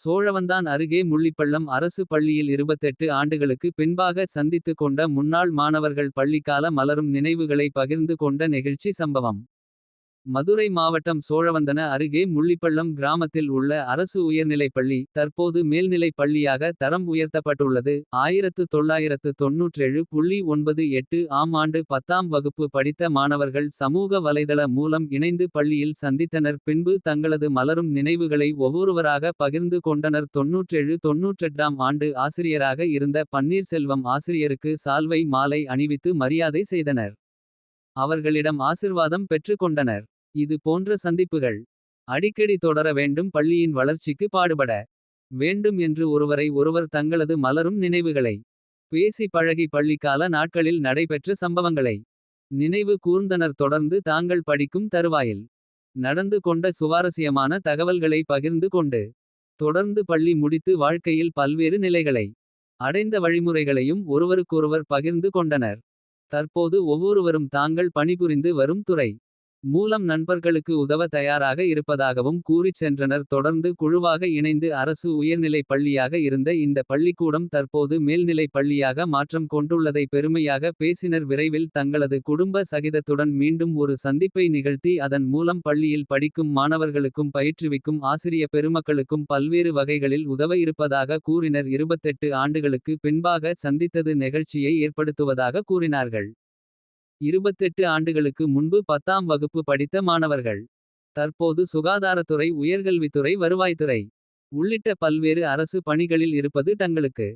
சோழவந்தான் அருகே முள்ளிப்பள்ளம் அரசு பள்ளியில் 28 ஆண்டுகளுக்கு பின்பாக சந்தித்துக் கொண்ட முன்னாள் மாணவர்கள் பள்ளிக்கால மலரும் நினைவுகளை பகிர்ந்து கொண்ட நெகிழ்ச்சி சம்பவம். மதுரை மாவட்டம் சோழவந்தன அருகே முள்ளிப்பள்ளம் கிராமத்தில் உள்ள அரசு உயர்நிலைப்பள்ளி. தற்போது மேல்நிலைப் பள்ளியாக தரம் உயர்த்தப்பட்டுள்ளது. 1997.98 ஆம் ஆண்டு 10ஆம் வகுப்பு படித்த மாணவர்கள் சமூக வலைதள மூலம் இணைந்து பள்ளியில் சந்தித்தனர். பின்பு தங்களது மலரும் நினைவுகளை ஒவ்வொருவராக பகிர்ந்து கொண்டனர். 97-98ஆம் ஆண்டு ஆசிரியராக இருந்த பன்னீர்செல்வம் ஆசிரியருக்கு சால்வை மாலை அணிவித்து மரியாதை செய்தனர். அவர்களிடம் ஆசிர்வாதம் பெற்று கொண்டனர். இது போன்ற சந்திப்புகள் அடிக்கடி தொடர வேண்டும். பள்ளியின் வளர்ச்சிக்கு பாடுபட வேண்டும் என்று ஒருவரை ஒருவர் தங்களது மலரும் நினைவுகளை பேசி பழகி பள்ளிக்கால நாட்களில் நடைபெற்ற சம்பவங்களை நினைவு கூர்ந்தனர். தொடர்ந்து தாங்கள் படிக்கும் தருவாயில் நடந்து கொண்ட சுவாரஸ்யமான தகவல்களை பகிர்ந்து கொண்டு தொடர்ந்து பள்ளி முடித்து வாழ்க்கையில் பல்வேறு நிலைகளை அடைந்த வழிமுறைகளையும் ஒருவருக்கொருவர் பகிர்ந்து கொண்டனர். தற்போது ஒவ்வொருவரும் தாங்கள் பணிபுரிந்து வரும் துறை மூலம் நண்பர்களுக்கு உதவ தயாராக இருப்பதாகவும் கூறிச் சென்றனர். தொடர்ந்து குழுவாக இணைந்து அரசு உயர்நிலைப் பள்ளியாக இருந்த இந்த பள்ளிக்கூடம் தற்போது மேல்நிலைப் பள்ளியாக மாற்றம் கொண்டுள்ளதை பெருமையாக பேசினர். விரைவில் தங்களது குடும்ப சகிதத்துடன் மீண்டும் ஒரு சந்திப்பை நிகழ்த்தி அதன் மூலம் பள்ளியில் படிக்கும் மாணவர்களுக்கும் பயிற்றுவிக்கும் ஆசிரிய பெருமக்களுக்கும் பல்வேறு வகைகளில் உதவ இருப்பதாக கூறினர். 28 ஆண்டுகளுக்கு பின்பாக சந்தித்தது நெகிழ்ச்சியை ஏற்படுத்துவதாக கூறினார்கள். 28 ஆண்டுகளுக்கு முன்பு 10ஆம் வகுப்பு படித்த மாணவர்கள் தற்போது சுகாதாரத்துறை, உயர்கல்வித்துறை, வருவாய்த்துறை உள்ளிட்ட பல்வேறு அரசு பணிகளில் இருப்பது தங்களுக்கு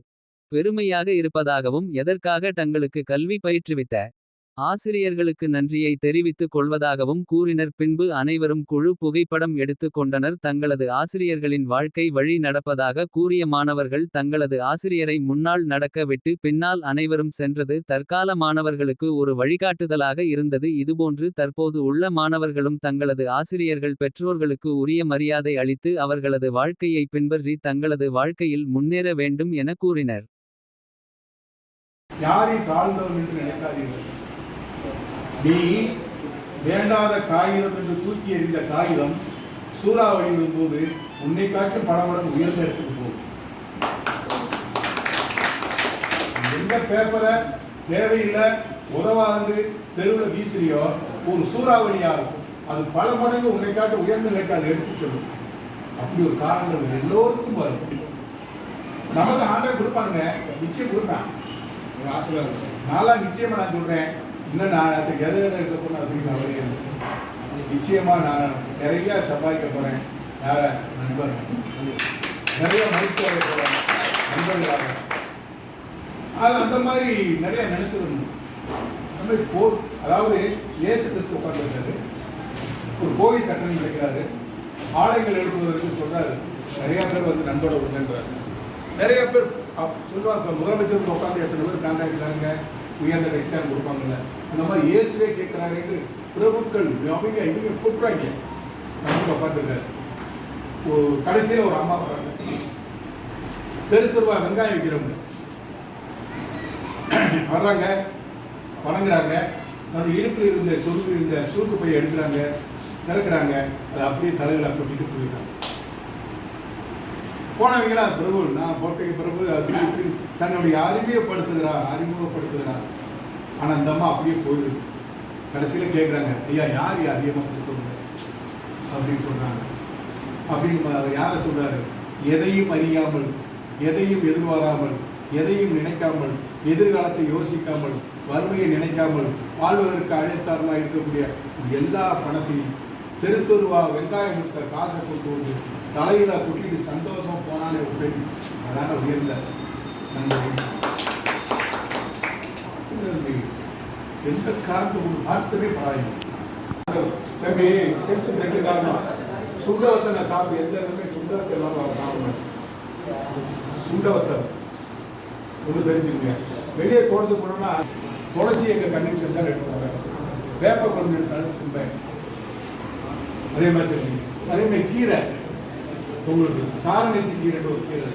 பெருமையாக இருப்பதாகவும் எதற்காக தங்களுக்கு கல்வி பயிற்றுவித்த ஆசிரியர்களுக்கு நன்றியை தெரிவித்துக் கொள்வதாகவும் கூறினர். பின்பு அனைவரும் குழு புகைப்படம் எடுத்துக் கொண்டனர். தங்களது ஆசிரியர்களின் வாழ்க்கை வழி நடப்பதாக கூறிய மாணவர்கள் தங்களது ஆசிரியரை முன்னால் நடக்க விட்டு பின்னால் அனைவரும் சென்றது தற்கால மாணவர்களுக்கு ஒரு வழிகாட்டுதலாக இருந்தது. இதுபோன்று தற்போது உள்ள மாணவர்களும் தங்களது ஆசிரியர்கள் பெற்றோர்களுக்கு உரிய மரியாதை அளித்து அவர்களது வாழ்க்கையை பின்பற்றி தங்களது வாழ்க்கையில் முன்னேற வேண்டும் என கூறினர். யாரை தாழ்ந்தவன் என்று நினைக்காதீர்கள். நீ வேண்டாத காகிதம் என்று தூக்கி எறிந்த காகிதம் சூறாவளி வரும்போது உன்னை காட்டும் பல மடங்கு உயர்ந்த இடத்துக்கு போகும். எந்த பேப்பரை தேவையில்லை உதவாது தெருவில் வீசுறியோ ஒரு சூறாவளியாகும். அது பல மடங்கு உன்னை காட்டு உயர்ந்த நிலைக்கு அதை எடுத்து சொல்லும். அப்படி ஒரு காரணங்கள் எல்லோருக்கும் வரும். நமக்கு ஆண்டை கொடுப்பாங்க, நிச்சயம் கொடுப்பேன். நான்லாம் நிச்சயமா நான் சொல்றேன். இன்னும் நான் அதுக்கு எதை இருக்க போன அப்படின்னு அவரே நிச்சயமா நான் நிறைய சம்பாதிக்க போறேன். யார நண்பர் நிறைய மருத்துவ போறேன் நண்பர்களாக. அது அந்த மாதிரி நிறைய நினைச்சிருந்தோம். அதாவது இயேசு கிறிஸ்து உட்கார்ந்துருக்காரு, ஒரு கோவில் கட்டணம் நினைக்கிறாரு, ஆலயங்கள் எழுப்புவதற்கு சொல்றாரு. நிறைய பேர் வந்து நண்போட விடுன்றாரு. நிறைய பேர் சொல்லுவாங்க, முதலமைச்சருக்கு உட்காந்து எத்தனை பேர் கான்ட்ராக்டாருங்க, உயர்ந்த கட்சிக்காரங்க கொடுப்பாங்கல்ல, இந்த மாதிரி இயேசுவே கேட்கிறாரு. பிரபுக்கள் இவங்க கூப்பிடுறாங்க. நம்ம உட்காந்துருக்காரு. கடைசியில் ஒரு அம்மா வராங்க, தெருவா வெங்காயம் வைக்கிறவங்க வர்றாங்க, வணங்குறாங்க. தன்னுடைய இடுப்பில் இருந்த சுருக்கு பையை எடுக்கிறாங்க, திறக்கிறாங்க. அதை அப்படியே தலைகளை கொட்டிட்டு போயிடுறாங்க. போனவங்களா பிரபு நான் போட்டேங்க பிரபு அப்படி தன்னுடைய அறிமுகப்படுத்துகிறார். ஆனால் அந்த அம்மா அப்படியே போயிடுது. கடைசியில் கேட்குறாங்க, ஐயா யார் அதிகமாக கொடுத்தவங்க அப்படின்னு சொல்கிறாங்க. அப்படின்னு அவர் யாரை சொல்கிறாரு? எதையும் அறியாமல், எதையும் எதிர்பாராமல், எதையும் நினைக்காமல், எதிர்காலத்தை யோசிக்காமல், வறுமையை நினைக்காமல் வாழ்வதற்கு அழைத்தாரமாக இருக்கக்கூடிய எல்லா பணத்தையும் தெருவா வெங்காயம் கொடுத்த காசை கொண்டு வந்து தலையில கொட்டிட்டு சந்தோஷமா போனாலே ஒரு பெண். அதான உயர்ந்த நண்பர்கள். எந்த காரணத்துக்கு வார்த்தவே படாதீங்க. ரெண்டு காரணம். சுண்டவத்தை நான் சாப்பிடு, எந்த இடமே சுண்டவத்தை இல்லாமல் அவர் சாப்பிடுவேன். சுண்டவத்தை ஒன்று தெரிஞ்சுக்கங்க. வெளியே தோட்டத்துக்கு போனோம்னா துளசி எங்கள் கண்ணுக்கு செஞ்சால் எடுத்துவாங்க, வேப்ப கொண்டு எடுத்தாலும் தின்பேன். அதே மாதிரி தெரிஞ்சுங்க. அதே மாதிரி கீரை, உங்களுக்கு சாரணத்தி கீரைன்னு ஒரு கீரை.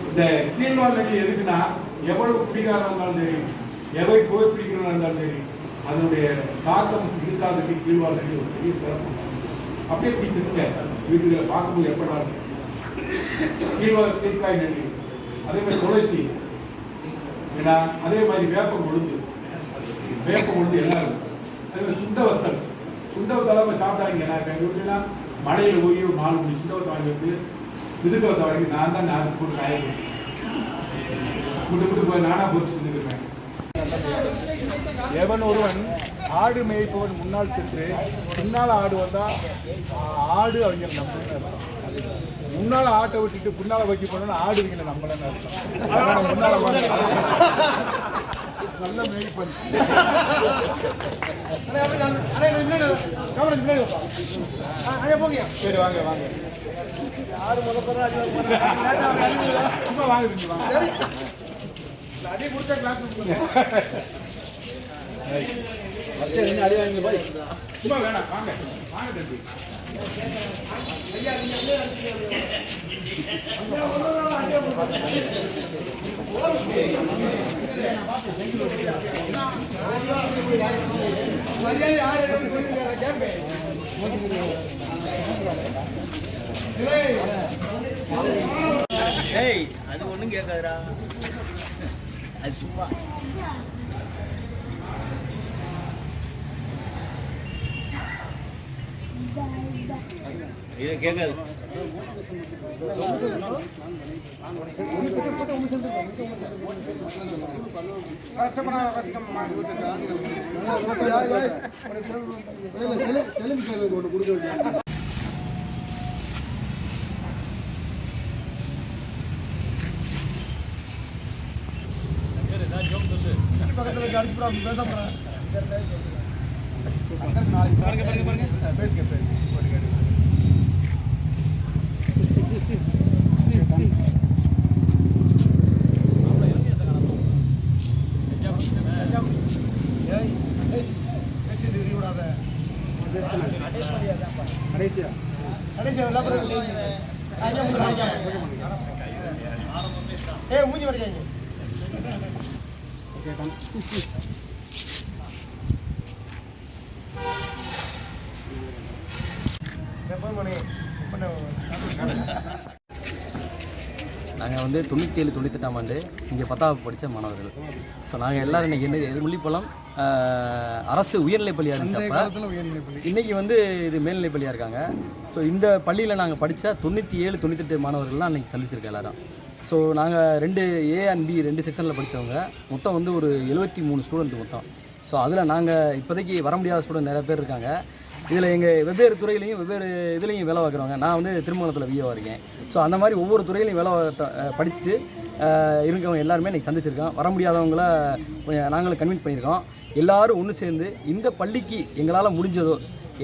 இந்த கீழ்வால் நெல்லி எதுக்குன்னா, எவ்வளவு பிடிக்காத இருந்தாலும் சரி, எவை போய் பிடிக்கிறதா இருந்தாலும் சரி, அதனுடைய தாக்கம் இருக்காததுக்கு கீழ்வால் நெல்லி ஒரு பெரிய சிறப்பு. அப்படியே பிடிக்குங்க. வீட்டுகளை பார்க்கும்போது எப்படா கீழ்காய் நெல்லி, அதே மாதிரி துளசி, ஏன்னா அதே மாதிரி வேப்பம் கொழுந்து எல்லாரும், அதே மாதிரி சுண்டவத்தலை நம்ம சாப்பிட்டாங்கன்னா இப்போ எங்கள் வீட்டுலாம் மழையில் போய் ஒரு 4 மணி சுண்டவத்தை வாங்கி வந்து விதுக்கவத்தை வாங்கி நான் தான் நான் போட்டு காய விட்டு போய் நானாக பொறிச்சு செஞ்சுருக்கேன். எவன் ஒருவன் ஆடு மேய்ப்பவன் முன்னால் சென்று பின்னால் ஆடு வந்தால் ஆடு அவங்க நம்பலன்னு முன்னால் ஆட்டை விட்டுட்டு பின்னால் வைக்க போனோம்னா ஆடு இவங்களை நம்பலன்னு அர்த்தம். முன்னால் நல்ல மேய்ப்பன். சரி வாங்க வாங்க, யாரு முதல்ல சும்மா வாங்க வாங்க, அடி கொடுத்தா கிளாஸ் அடி வாங்க பாய், சும்மா வேணாம் வாங்க வாங்க தம்பி. மரியாதை யார் கேட்பேன். அது ஒண்ணும் கேட்காதுடா, அது சும்மா இதை கேட்காது. பக்கத்தில் அடிச்சு பேச போறேன். மூஞ்சி வரைக்காங்க. நாங்கள் வந்து 97, 98ஆம் ஆண்டு இங்கே 10ஆவது படித்த மாணவர்கள். ஸோ நாங்கள் எல்லோரும் இன்றைக்கி என்ன முள்ளிப்பழம் அரசு உயர்நிலைப்பள்ளியாக இருந்துச்சு. அப்போ இன்றைக்கி வந்து இது மேல்நிலைப்பள்ளியாக இருக்காங்க. ஸோ இந்த பள்ளியில் நாங்கள் படித்த 97, 98 மாணவர்கள்லாம் அன்றைக்கி சந்திச்சிருக்கோம் எல்லோரும். ஸோ நாங்கள் 2 A and B 2 செக்ஷனில் படித்தவங்க, மொத்தம் வந்து ஒரு 73 ஸ்டூடெண்ட் மொத்தம். ஸோ அதில் நாங்கள் இப்போதைக்கு வர முடியாத ஸ்டூடெண்ட் நிறைய பேர் இருக்காங்க. இதில் எங்கள் வெவ்வேறு துறையிலையும் வெவ்வேறு இதுலேயும் வேலை பார்க்குறவங்க. நான் வந்து திருமணத்தில் விஏவாக இருக்கேன். ஸோ அந்த மாதிரி ஒவ்வொரு துறையிலையும் வேலை படிச்சுட்டு இருக்கவங்க எல்லாருமே இன்றைக்கி சந்திச்சிருக்கோம். வர முடியாதவங்கள நாங்களும் கன்வின்ஸ் பண்ணியிருக்கோம். எல்லோரும் ஒன்று சேர்ந்து இந்த பள்ளிக்கு எங்களால் முடிஞ்சதோ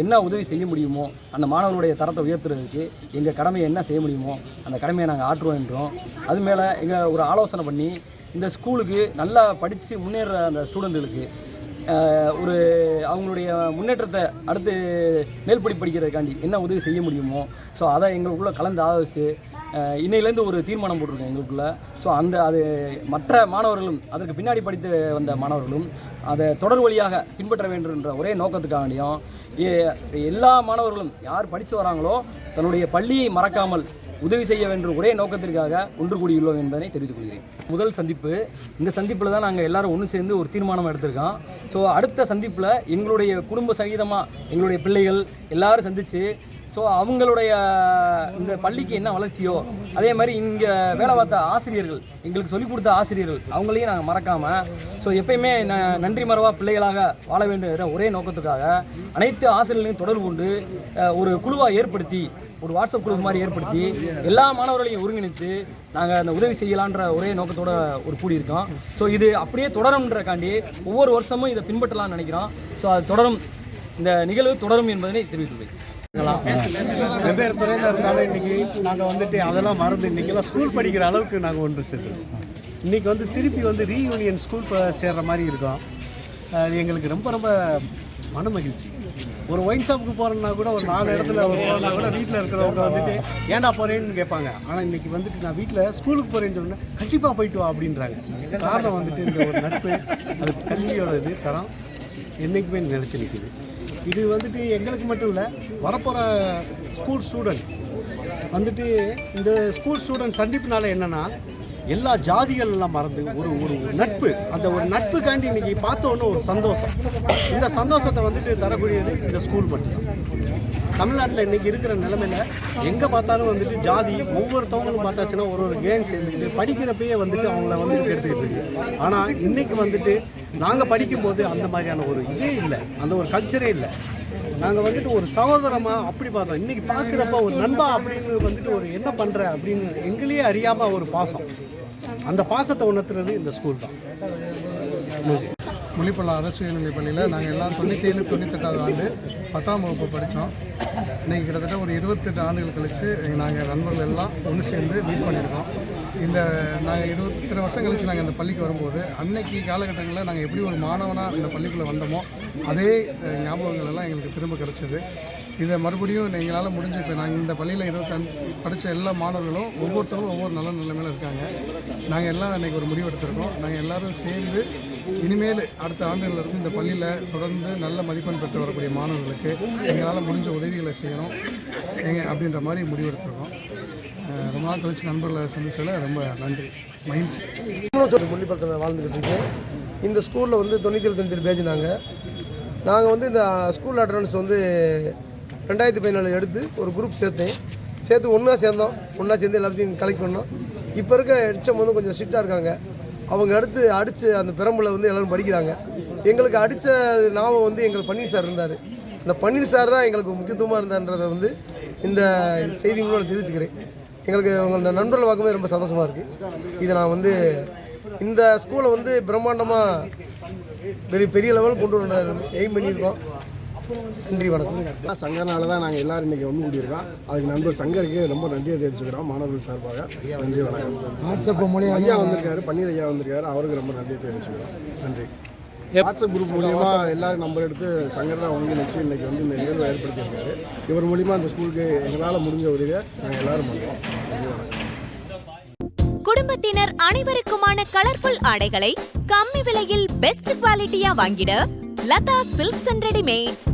என்ன உதவி செய்ய முடியுமோ, அந்த மாணவர்களுடைய தரத்தை உயர்த்துறதுக்கு எங்கள் கடமையை என்ன செய்ய முடியுமோ அந்த கடமையை நாங்கள் ஆற்றுவோம் என்றோம். அது மேலே எங்கள் ஒரு ஆலோசனை பண்ணி இந்த ஸ்கூலுக்கு நல்லா படித்து முன்னேற அந்த ஸ்டூடெண்ட்டுகளுக்கு ஒரு அவங்களுடைய முன்னேற்றத்தை அடுத்து மேல்படி படிக்கிறதுக்காண்டி என்ன உதவி செய்ய முடியுமோ, ஸோ அதை எங்களுக்குள்ளே கலந்து ஆலோசித்து இன்னையிலேருந்து ஒரு தீர்மானம் போட்டிருக்கோம் எங்களுக்குள்ளே. ஸோ அது மற்ற மாணவர்களும் அதற்கு பின்னாடி படித்து வந்த மாணவர்களும் அதை தொடர் வழியாக பின்பற்ற வேண்டும் என்ற ஒரே நோக்கத்துக்காண்டியும் எல்லா மாணவர்களும் யார் படித்து வராங்களோ தன்னுடைய பள்ளியை மறக்காமல் உதவி செய்ய வேண்டும் ஒரே நோக்கத்திற்காக ஒன்று கூடியுள்ளோம் என்பதை தெரிவித்துக் கொள்கிறேன். முதல் சந்திப்பு, இந்த சந்திப்பில் தான் நாங்கள் எல்லோரும் ஒன்று சேர்ந்து ஒரு தீர்மானம் எடுத்திருக்கோம். ஸோ அடுத்த சந்திப்பில் எங்களுடைய குடும்ப சகிதமாக எங்களுடைய பிள்ளைகள் எல்லோரும் சந்தித்து ஸோ அவங்களுடைய இந்த பள்ளிக்கு என்ன வளர்ச்சியோ அதே மாதிரி இங்கே வேலை பார்த்த ஆசிரியர்கள், எங்களுக்கு சொல்லிக் கொடுத்த ஆசிரியர்கள், அவங்களையும் நாங்கள் மறக்காமல் ஸோ எப்பயுமே நன்றி மறவா பிள்ளைகளாக வாழ வேண்டும் ஒரே நோக்கத்துக்காக அனைத்து ஆசிரியர்களையும் தொடர்பு கொண்டு ஒரு குழுவாக ஏற்படுத்தி, ஒரு வாட்ஸ்அப் குழு மாதிரி ஏற்படுத்தி எல்லா மாணவர்களையும் ஒருங்கிணைத்து நாங்கள் அந்த உதவி செய்யலான்ற ஒரே நோக்கத்தோடு ஒரு கூடியிருக்கோம். ஸோ இது அப்படியே தொடரும்ன்றக்காண்டி ஒவ்வொரு வருஷமும் இதை பின்பற்றலாம்னு நினைக்கிறோம். ஸோ அது தொடரும், இந்த நிகழ்வு தொடரும் என்பதனை தெரிவித்துள்ளேன். வெவ்வேறு துறையில் இருந்தாலும் இன்றைக்கி நாங்கள் வந்துட்டு அதெல்லாம் மறந்து இன்றைக்கெல்லாம் ஸ்கூல் படிக்கிற அளவுக்கு நாங்கள் ஒன்று சேர்த்துருக்கோம். இன்றைக்கி வந்து திருப்பி வந்து ரீயூனியன் ஸ்கூல் சேர்கிற மாதிரி இருக்கும். அது எங்களுக்கு ரொம்ப ரொம்ப மன மகிழ்ச்சி. ஒரு ஒயின் ஷாப்புக்கு போகிறேன்னா கூட ஒரு 4 இடத்துல போகிறனா கூட வீட்டில் இருக்கிறவங்க வந்துட்டு ஏன்டா போகிறேன்னு கேட்பாங்க. ஆனால் இன்றைக்கி வந்துட்டு நான் வீட்டில் ஸ்கூலுக்கு போகிறேன்னு சொன்னால் கண்டிப்பாக போயிட்டு வா அப்படின்றாங்க. காரணம் வந்துட்டு இந்த ஒரு நட்பு, அது கல்வியோட இது தரம் என்றைக்குமே நினச்சி நிற்கிது. இது வந்துட்டு எங்களுக்கு மட்டும் இல்லை, வரப்போகிற ஸ்கூல் ஸ்டூடெண்ட் வந்துட்டு இந்த ஸ்கூல் ஸ்டூடெண்ட் சந்திப்புனால என்னென்னா எல்லா ஜாதிகள் எல்லாம் மறந்து ஒரு நட்பு, அந்த ஒரு நட்புக்காண்டி இன்றைக்கி பார்த்தோன்னு ஒரு சந்தோஷம். இந்த சந்தோஷத்தை வந்துட்டு தரக்கூடியது இந்த ஸ்கூல் மட்டும்தான். தமிழ்நாட்டில் இன்றைக்கி இருக்கிற நிலைமையில் எங்கே பார்த்தாலும் வந்துட்டு ஜாதி ஒவ்வொருத்தவங்களும் பார்த்தாச்சுன்னா ஒரு கேங் சேர்ந்துக்கிட்டு படிக்கிறப்பயே வந்துட்டு அவங்கள வந்துட்டு எடுத்துக்கிட்டு இருக்கு. ஆனால் இன்றைக்கி வந்துட்டு நாங்கள் படிக்கும்போது அந்த மாதிரியான ஒரு இதே இல்லை, அந்த ஒரு கல்ச்சரே இல்லை. நாங்கள் வந்துட்டு ஒரு சகோதரமாக அப்படி பார்த்தோம். இன்றைக்கி பார்க்குறப்ப ஒரு நண்பா அப்படின்னு வந்துட்டு ஒரு என்ன பண்ணுற அப்படின்னு எங்களையே அறியாமல் ஒரு பாசம், அந்த பாசத்தை உணர்த்துறது இந்த ஸ்கூல் தான். முள்ளிப்பள்ளம் அரசு உயர்நிலைப் பள்ளியில் நாங்கள் எல்லாம் 97, 98வது ஆண்டு 10ஆம் வகுப்பு படித்தோம். இன்றைக்கி கிட்டத்தட்ட ஒரு 28 ஆண்டுகள் கழித்து நாங்கள் நண்பர்கள் எல்லாம் ஒன்று சேர்ந்து மீட் பண்ணியிருக்கோம். நாங்கள் 23 வருஷம் கழித்து நாங்கள் இந்த பள்ளிக்கு வரும்போது அன்னைக்கு காலகட்டங்களில் நாங்கள் எப்படி ஒரு மாணவனாக இந்த பள்ளிக்குள்ளே வந்தோமோ அதே ஞாபகங்கள் எல்லாம் எங்களுக்கு திரும்ப கிடச்சிது. இதை மறுபடியும் எங்களால் முடிஞ்ச இப்போ நாங்கள் இந்த பள்ளியில் 25 படித்த எல்லா மாணவர்களும் ஒவ்வொருத்தவங்களும் ஒவ்வொரு நல்ல நிலைமையில் இருக்காங்க. நாங்கள் எல்லாம் இன்றைக்கி ஒரு முடிவு எடுத்திருக்கோம். நாங்கள் எல்லோரும் சேர்ந்து இனிமேல் அடுத்த ஆண்டுகளிலிருந்து இந்த பள்ளியில் தொடர்ந்து நல்ல மதிப்பெண் பெற்று வரக்கூடிய மாணவர்களுக்கு எங்களால் முடிஞ்ச உதவிகளை செய்யணும் அப்படின்ற மாதிரி முடிவெடுத்திருக்கோம். ரொம்ப நாள் கழிச்சு நண்பர்களை சந்திச்சதில் ரொம்ப நன்றி, மகிழ்ச்சி. முள்ளிப்பள்ளத்தில் வாழ்ந்துக்கிட்டு இருக்கேன். இந்த ஸ்கூலில் வந்து 97 பேஜ் நாங்கள் வந்து இந்த ஸ்கூல் அட்டண்டன்ஸ் வந்து 2014 எடுத்து ஒரு குரூப் சேர்த்து ஒன்றா சேர்ந்து எல்லாத்தையும் கலெக்ட் பண்ணோம். இப்போ இருக்க ஹெச்எம் வந்து கொஞ்சம் ஸ்ட்ரிக்டாக இருக்காங்க. அவங்க அடித்து அந்த பெரம்புல வந்து எல்லோரும் படிக்கிறாங்க. எங்களுக்கு அடித்த ஞாபகம் வந்து எங்களுக்கு பன்னீர் சார் இருந்தார். இந்த பன்னீர் சார் தான் எங்களுக்கு முக்கியத்துவமாக இருந்தான்றதை வந்து இந்த செய்தி மூலம் நான் தெரிவிச்சுக்கிறேன். எங்களுக்கு உங்களோட நண்பர்கள் பார்க்கும்போது ரொம்ப சந்தோஷமாக இருக்குது. இதை நான் வந்து இந்த ஸ்கூலை வந்து பிரம்மாண்டமாக பெரிய லெவல் கொண்டு வர எய்ம் பண்ணியிருக்கோம். நன்றி, வணக்கம். சங்கர்னால தான் நாங்கள் எல்லோரும் இன்றைக்கி ஒன்று கூடியிருக்கோம். அதுக்கு நண்பர் சங்கருக்கு ரொம்ப நன்றியை தெரிவிச்சுக்கிறோம் மாணவர்கள் சார்பாக. நன்றி, வணக்கம். வாட்ஸ்அப் மூலியம் ஐயா வந்திருக்காரு, பன்னீர் ஐயா வந்திருக்காரு, அவருக்கு ரொம்ப நன்றியை தெரிவிச்சுக்கிறோம். நன்றி. வாட்ஸ்அப் குரூப் மூலியமாக எல்லோரும் நம்பர் எடுத்து சங்கர் தான் ஒருங்கிணைச்சு இன்றைக்கி வந்து இந்த நிகழ்வை ஏற்படுத்தியிருக்காரு. இவர் மூலிமா அந்த ஸ்கூலுக்கு எங்களால் முடிஞ்ச உதவியை நாங்கள் எல்லோரும் பண்ணுறோம். நன்றி, வணக்கம். குடும்பத்தினர் அனைவருக்குமான கலர்ஃபுல் ஆடைகளை கம்மி விலையில் பெஸ்ட் குவாலிட்டியா வாங்கிட லதா சில்க்ஸ் அண்ட் ரெடிமேட்.